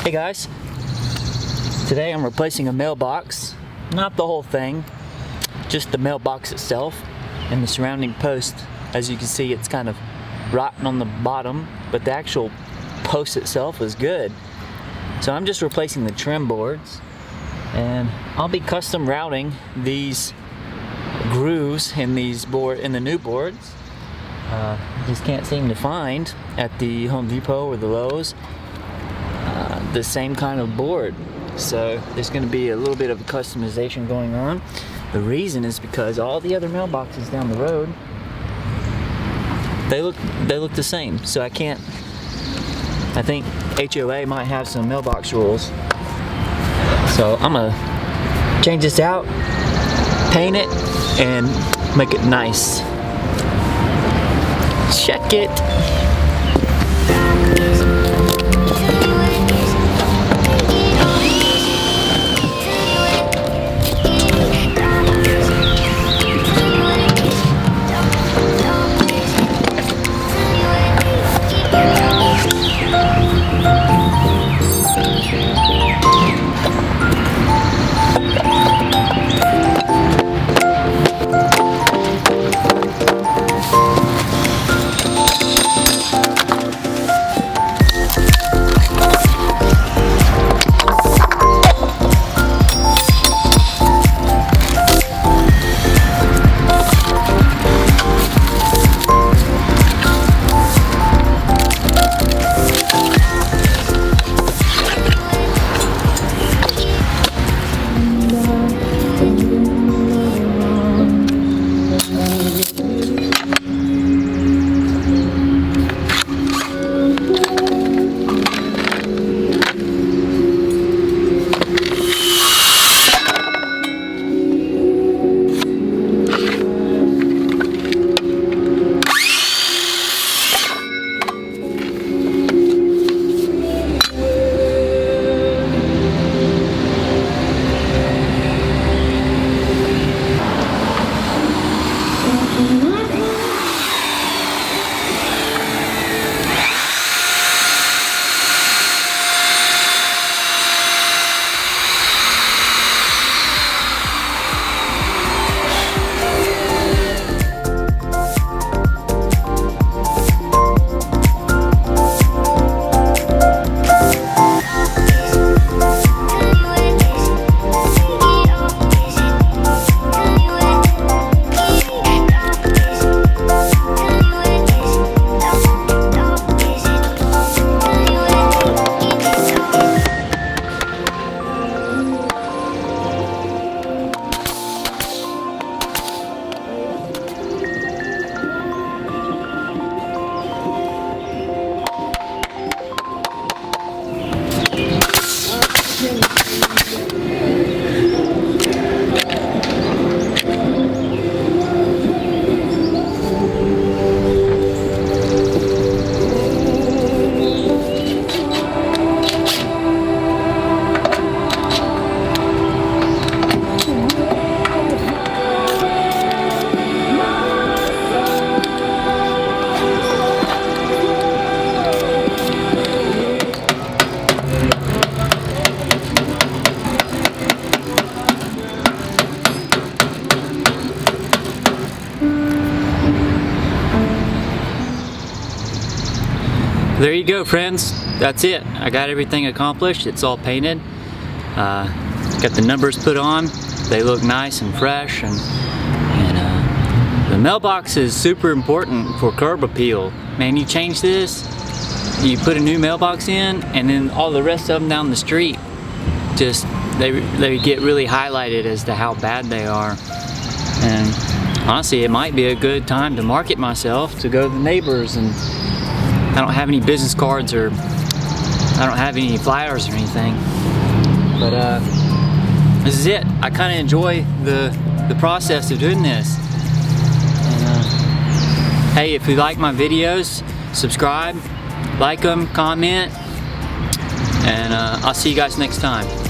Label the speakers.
Speaker 1: Hey guys, today I'm replacing a mailbox, not the whole thing, just the mailbox itself and the surrounding post. As you can see, it's kind of rotten on the bottom, but the actual post itself is good. So I'm just replacing the trim boards, and I'll be custom routing these grooves in the new boards. Just can't seem to find at the Home Depot or the Lowe's the same kind of board. So there's going to be a little bit of customization going on. The reason is because all the other mailboxes down the road, they look the same. So I think HOA might have some mailbox rules. So I'm gonna change this out, paint it, and make it nice. Check it.
Speaker 2: There you go, friends. That's it. I got everything accomplished. It's all painted. Got the numbers put on. They look nice and fresh, and the mailbox is super important for curb appeal. Man, you change this, you put a new mailbox in, and then all the rest of them down the street, just they get really highlighted as to how bad they are. And honestly, it might be a good time to market myself, to go to the neighbors. And I don't have any business cards, or I don't have any flyers or anything, but this is it. I kind of enjoy the process of doing this. And, hey, if you like my videos, subscribe, like them, comment, and I'll see you guys next time.